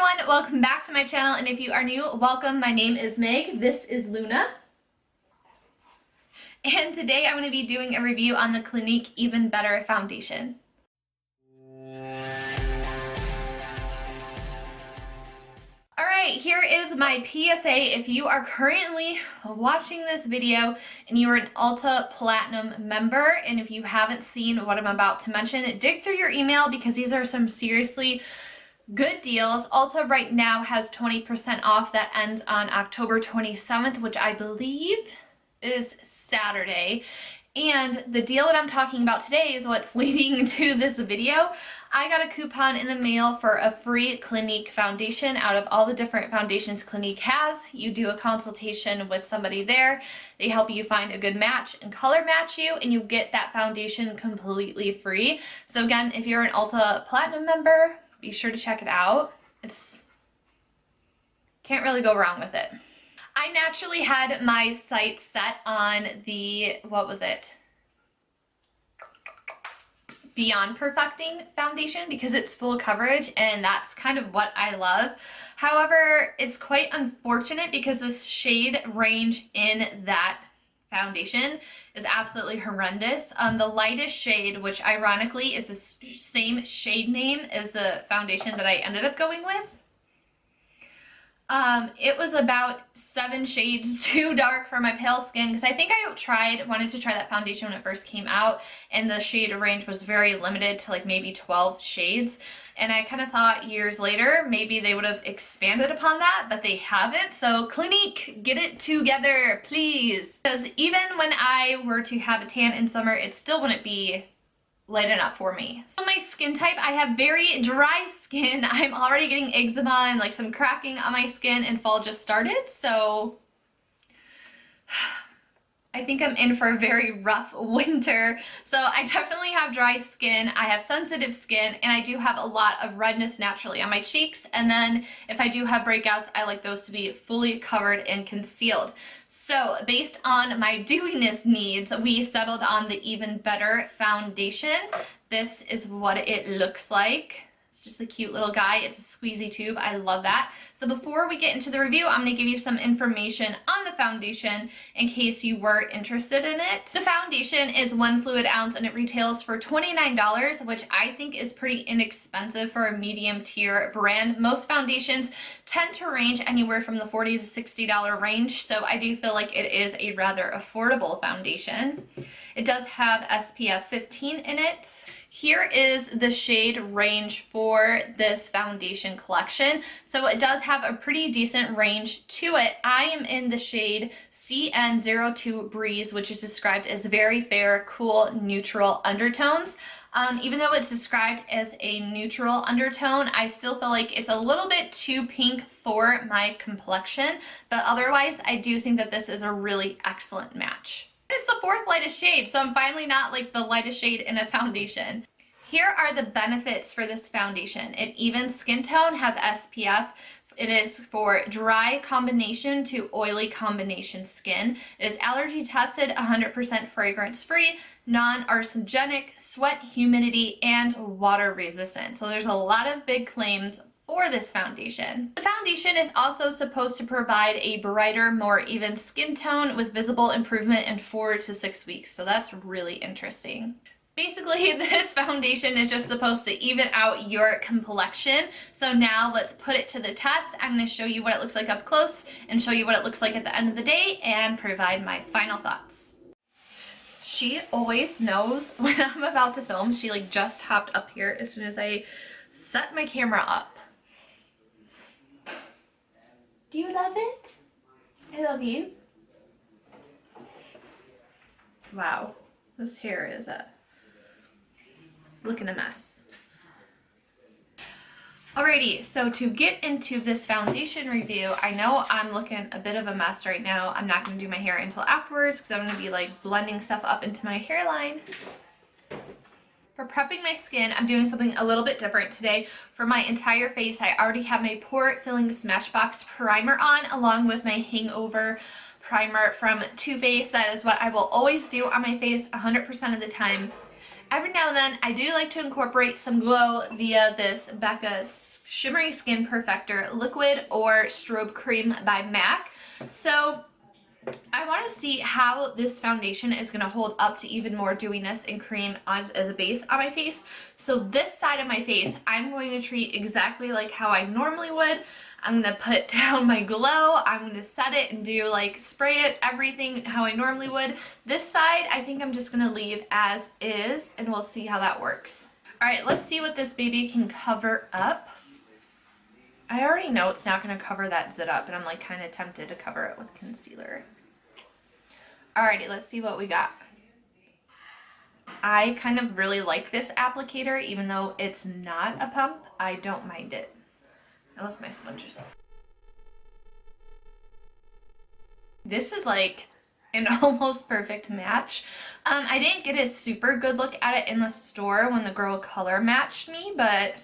everyone, welcome back to my channel, and if you are new, welcome. My name is Meg, this is Luna, and today I'm going to be doing a review on the Clinique Even Better Foundation. Alright, here is my PSA. If you are currently watching this video and you are an Ulta Platinum member, and if you haven't seen what I'm about to mention, dig through your email because these are some seriously good deals. Ulta right now has 20% off that ends on October 27th, which I believe is Saturday. And the deal that I'm talking about today is what's leading to this video. I got a coupon in the mail for a free Clinique foundation out of all the different foundations Clinique has. You do a consultation with somebody there. They help you find a good match and color match you, and you get that foundation completely free. So again, if you're an Ulta Platinum member, be sure to check it out. Can't really go wrong with it. I naturally had my sights set on the, what was it? Beyond Perfecting foundation because it's full coverage and that's kind of what I love. However, it's quite unfortunate because this shade range in that foundation is absolutely horrendous. The lightest shade, which ironically is the same shade name as the foundation that I ended up going with, it was about 7 shades too dark for my pale skin because I think I wanted to try that foundation when it first came out, and the shade range was very limited to like maybe 12 shades. And I kind of thought years later maybe they would have expanded upon that, but they haven't. So Clinique, get it together, please. Because even when I were to have a tan in summer, it still wouldn't be light enough for me. So my skin type, I have very dry skin. I'm already getting eczema and like some cracking on my skin, and fall just started. So I think I'm in for a very rough winter. So I definitely have dry skin, I have sensitive skin, and I do have a lot of redness naturally on my cheeks. And then if I do have breakouts, I like those to be fully covered and concealed. So based on my dewiness needs, we settled on the Even Better foundation. This is what it looks like. It's just a cute little guy. It's a squeezy tube. I love that. So before we get into the review, I'm going to give you some information on the foundation in case you were interested in it. The foundation is 1 fluid ounce and it retails for $29, which I think is pretty inexpensive for a medium tier brand. Most foundations tend to range anywhere from the $40 to $60 range, so I do feel like it is a rather affordable foundation. It does have SPF 15 in it. Here is the shade range for this foundation collection. So it does have a pretty decent range to it. I am in the shade CN02 Breeze, which is described as very fair, cool, neutral undertones. Even though it's described as a neutral undertone, I still feel like it's a little bit too pink for my complexion, but otherwise I do think that this is a really excellent match. It's the 4th lightest shade, so I'm finally not like the lightest shade in a foundation. Here are the benefits for this foundation. It evens skin tone, has SPF. It is for dry combination to oily combination skin. It is allergy tested, 100% fragrance free, non-arsenic, sweat, humidity, and water resistant. So there's a lot of big claims for this foundation. The foundation is also supposed to provide a brighter, more even skin tone with visible improvement in 4 to 6 weeks. So that's really interesting. Basically, this foundation is just supposed to even out your complexion. So now let's put it to the test. I'm going to show you what it looks like up close and show you what it looks like at the end of the day and provide my final thoughts. She always knows when I'm about to film. She like just hopped up here as soon as I set my camera up. Do you love it? I love you. Wow, this hair is looking a mess. Alrighty, so to get into this foundation review, I know I'm looking a bit of a mess right now. I'm not going to do my hair until afterwards because I'm going to be like blending stuff up into my hairline. For prepping my skin, I'm doing something a little bit different today. For my entire face, I already have my pore filling Smashbox primer on along with my hangover primer from Too Faced. That is what I will always do on my face 100% of the time. Every now and then, I do like to incorporate some glow via this Becca Shimmery Skin Perfector Liquid or Strobe Cream by MAC. So I want to see how this foundation is going to hold up to even more dewiness and cream as a base on my face. So this side of my face, I'm going to treat exactly like how I normally would. I'm going to put down my glow, I'm going to set it and do like spray it, everything how I normally would. This side, I think I'm just going to leave as is, and we'll see how that works. Alright, let's see what this baby can cover up. I already know it's not going to cover that zit up, and I'm like kind of tempted to cover it with concealer. Alrighty, let's see what we got. I kind of really like this applicator, even though it's not a pump. I don't mind it. I love my sponges. This is like an almost perfect match. I didn't get a super good look at it in the store when the girl color matched me, but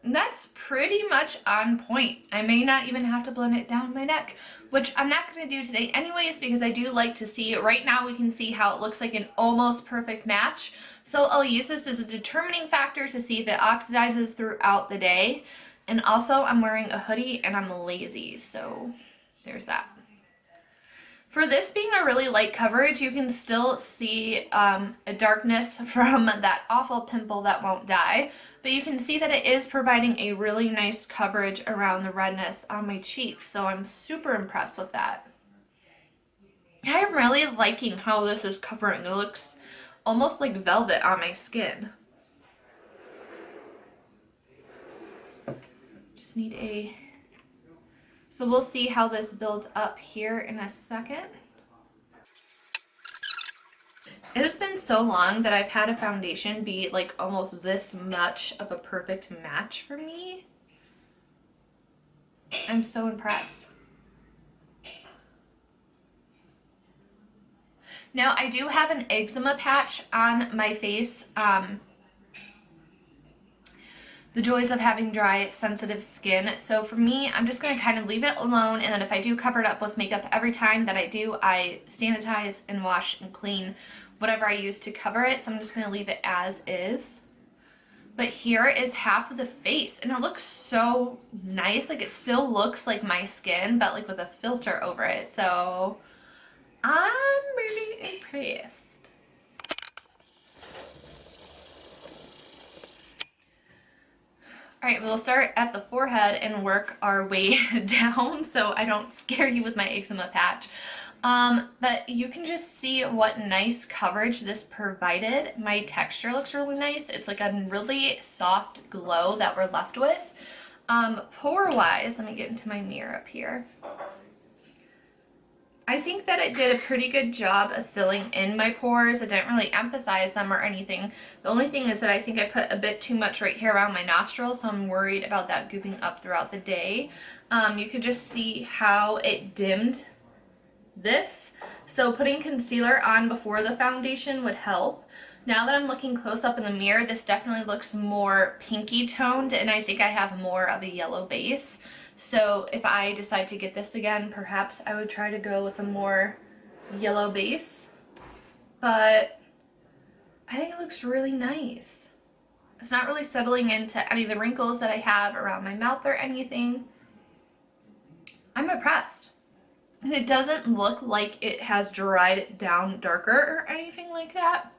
that's pretty much on point. I may not even have to blend it down my neck, which I'm not going to do today anyways, because I do like to see it. Right now we can see how it looks like an almost perfect match. So I'll use this as a determining factor to see if it oxidizes throughout the day. And also I'm wearing a hoodie and I'm lazy, so there's that. For this being a really light coverage, you can still see a darkness from that awful pimple that won't die, but you can see that it is providing a really nice coverage around the redness on my cheeks, so I'm super impressed with that. I'm really liking how this is covering. It looks almost like velvet on my skin. Just need a... So we'll see how this builds up here in a second. It has been so long that I've had a foundation be like almost this much of a perfect match for me. I'm so impressed. Now I do have an eczema patch on my face. The joys of having dry, sensitive skin. So for me, I'm just going to kind of leave it alone, and then if I do cover it up with makeup every time that I do, I sanitize and wash and clean whatever I use to cover it. So I'm just going to leave it as is. But here is half of the face, and it looks so nice. Like, it still looks like my skin, but like with a filter over it. So I'm really impressed. Alright, we'll start at the forehead and work our way down so I don't scare you with my eczema patch. But you can just see what nice coverage this provided. My texture looks really nice. It's like a really soft glow that we're left with. Pore-wise, let me get into my mirror up here. I think that it did a pretty good job of filling in my pores. It didn't really emphasize them or anything. The only thing is that I think I put a bit too much right here around my nostril, so I'm worried about that gooping up throughout the day. You could just see how it dimmed this. So putting concealer on before the foundation would help. Now that I'm looking close up in the mirror, this definitely looks more pinky toned, and I think I have more of a yellow base. So if I decide to get this again, perhaps I would try to go with a more yellow base. But I think it looks really nice. It's not really settling into any of the wrinkles that I have around my mouth or anything. I'm impressed. And it doesn't look like it has dried down darker or anything like that.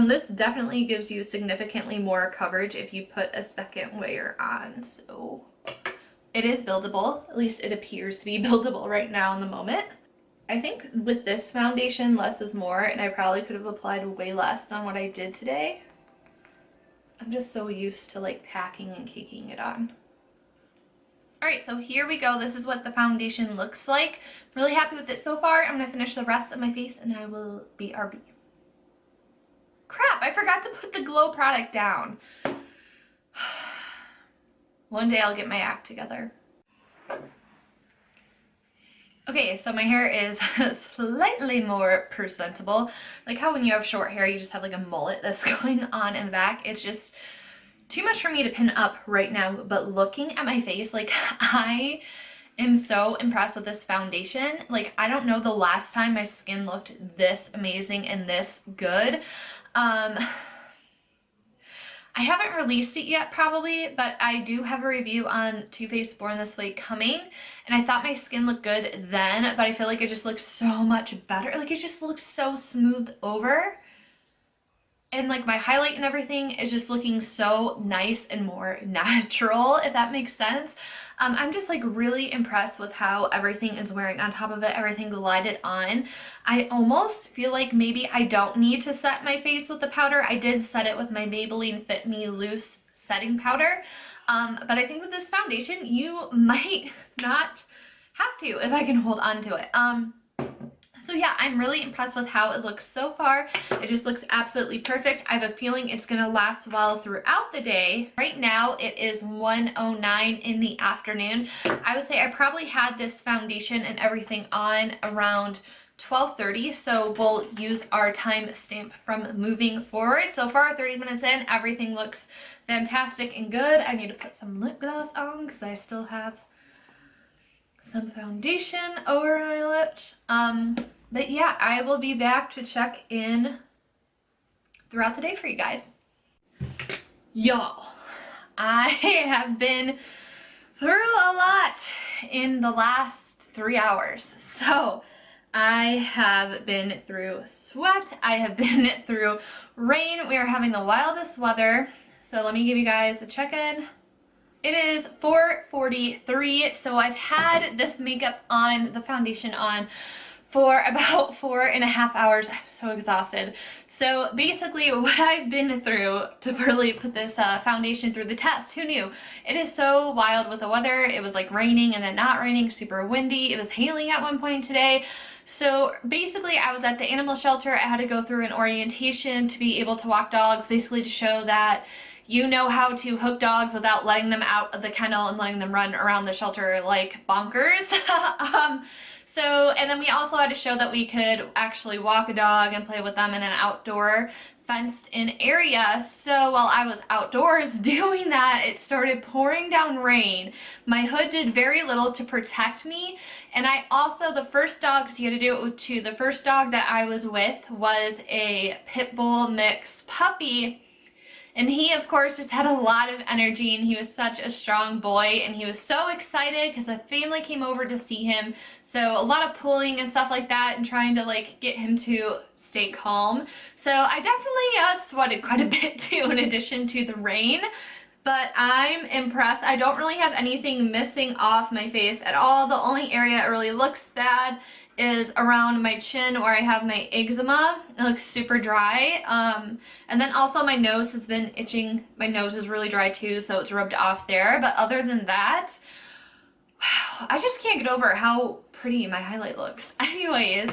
This definitely gives you significantly more coverage if you put a second layer on, so it is buildable. At least it appears to be buildable right now in the moment. I think with this foundation, less is more, and I probably could have applied way less than what I did today. I'm just so used to like packing and caking it on. Alright, so here we go. This is what the foundation looks like. I'm really happy with it so far. I'm going to finish the rest of my face and I will BRB. Crap, I forgot to put the glow product down. One day I'll get my act together. Okay, so my hair is slightly more presentable. Like how when you have short hair, you just have like a mullet that's going on in the back. It's just too much for me to pin up right now, but looking at my face, like I am so impressed with this foundation. Like I don't know the last time my skin looked this amazing and this good. I haven't released it yet probably, but I do have a review on Too Faced Born This Way coming, and I thought my skin looked good then, but I feel like it just looks so much better. Like, it just looks so smoothed over. And like my highlight and everything is just looking so nice and more natural, if that makes sense. I'm just like really impressed with how everything is wearing on top of it, everything glided on. I almost feel like maybe I don't need to set my face with the powder. I did set it with my Maybelline Fit Me Loose setting powder. But I think with this foundation, you might not have to if I can hold on to it. So yeah, I'm really impressed with how it looks so far. It just looks absolutely perfect. I have a feeling it's gonna last well throughout the day. Right now it is 1:09 in the afternoon. I would say I probably had this foundation and everything on around 12:30, so we'll use our time stamp from moving forward. So far, 30 minutes in, everything looks fantastic and good. I need to put some lip gloss on because I still have some foundation over my lips. But yeah, I will be back to check in throughout the day for you guys. Y'all, I have been through a lot in the last 3 hours. So I have been through sweat, I have been through rain. We are having the wildest weather. So let me give you guys a check-in. It is 4:43, so I've had this makeup on, the foundation on, for about 4.5 hours. I'm so exhausted. So basically what I've been through to really put this foundation through the test, who knew? It is so wild with the weather. It was like raining and then not raining, super windy. It was hailing at one point today. So basically I was at the animal shelter. I had to go through an orientation to be able to walk dogs, basically to show that you know how to hook dogs without letting them out of the kennel and letting them run around the shelter like bonkers. And then we also had to show that we could actually walk a dog and play with them in an outdoor fenced in area. So while I was outdoors doing that, it started pouring down rain. My hood did very little to protect me. And I also, the first dog, because you had to do it with two, the first dog that I was with was a pit bull mix puppy. And he, of course, just had a lot of energy, and he was such a strong boy, and he was so excited because the family came over to see him. So a lot of pulling and stuff like that and trying to like get him to stay calm. So I definitely sweated quite a bit too, in addition to the rain. But I'm impressed. I don't really have anything missing off my face at all. The only area it really looks bad is around my chin where I have my eczema. It looks super dry. And then also my nose has been itching. My nose is really dry too, so it's rubbed off there. But other than that, wow, I just can't get over how pretty my highlight looks. Anyways,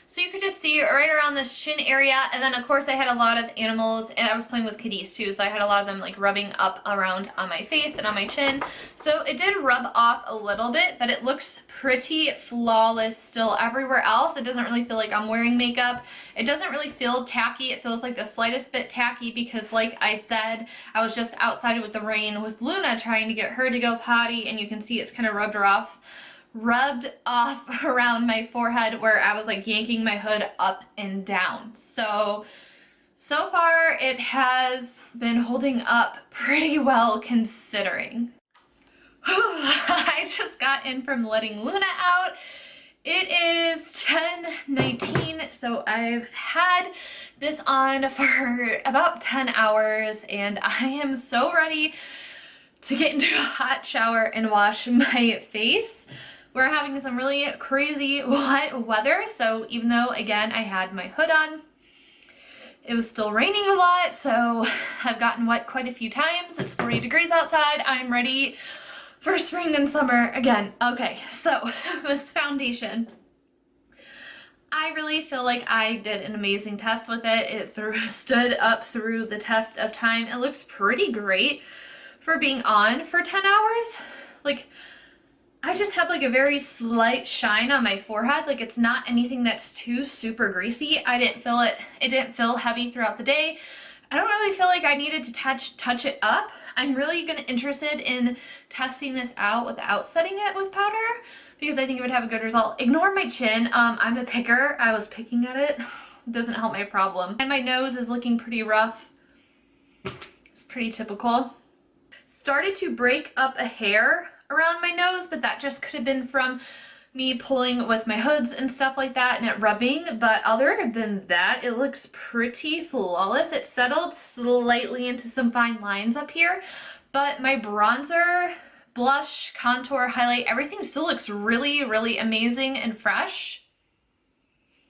so you could just see right around this chin area, and then of course I had a lot of animals, and I was playing with kitties too, so I had a lot of them like rubbing up around on my face and on my chin. So it did rub off a little bit, but it looks pretty flawless still everywhere else. It doesn't really feel like I'm wearing makeup. It doesn't really feel tacky. It feels like the slightest bit tacky because, like I said, I was just outside with the rain with Luna trying to get her to go potty, and you can see it's kind of rubbed off around my forehead where I was like yanking my hood up and down. So far it has been holding up pretty well considering. I just got in from letting Luna out. It is 10:19, so I've had this on for about 10 hours, and I am so ready to get into a hot shower and wash my face. We're having some really crazy wet weather, so even though, again, I had my hood on, it was still raining a lot, so I've gotten wet quite a few times. It's 40 degrees outside. I'm ready for spring and summer again. Okay, so this foundation, I really feel like I did an amazing test with it. It stood up through the test of time. It looks pretty great for being on for 10 hours. Like, I just have like a very slight shine on my forehead. Like, it's not anything that's too super greasy. I didn't feel it. It didn't feel heavy throughout the day. I don't really feel like I needed to touch it up. I'm really interested in testing this out without setting it with powder because I think it would have a good result. Ignore my chin. I'm a picker. I was picking at it doesn't help my problem. And my nose is looking pretty rough. It's pretty typical. Started to break up a hair around my nose, but that just could have been from me pulling with my hoods and stuff like that and it rubbing, but other than that, it looks pretty flawless. It settled slightly into some fine lines up here, but my bronzer, blush, contour, highlight, everything still looks really, really amazing and fresh.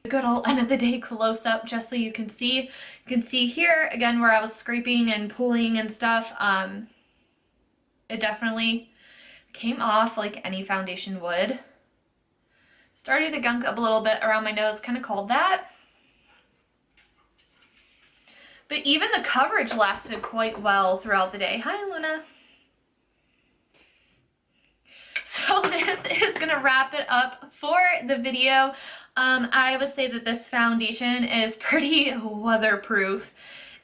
A good old end of the day close up just so you can see. You can see here, again, where I was scraping and pulling and stuff, it definitely came off like any foundation would. Started to gunk up a little bit around my nose, kind of called that. But even the coverage lasted quite well throughout the day. Hi, Luna. So this is gonna wrap it up for the video. I would say that this foundation is pretty weatherproof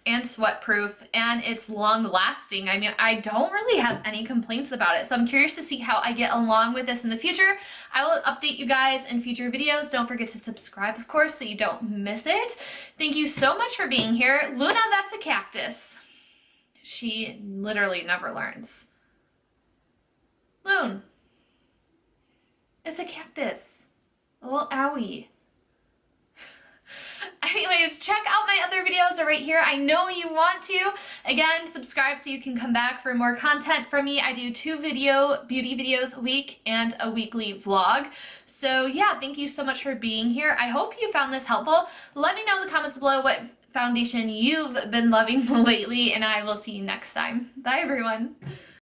and sweat-proof, and it's long-lasting. I mean, I don't really have any complaints about it, so I'm curious to see how I get along with this in the future. I will update you guys in future videos. Don't forget to subscribe, of course, so you don't miss it. Thank you so much for being here. Luna, that's a cactus. She literally never learns. Loon. It's a cactus. A little owie. Anyways, check out my other videos are right here. I know you want to. Again, subscribe so you can come back for more content from me. I do 2 beauty videos a week and a weekly vlog. So yeah, thank you so much for being here. I hope you found this helpful. Let me know in the comments below what foundation you've been loving lately, and I will see you next time. Bye, everyone.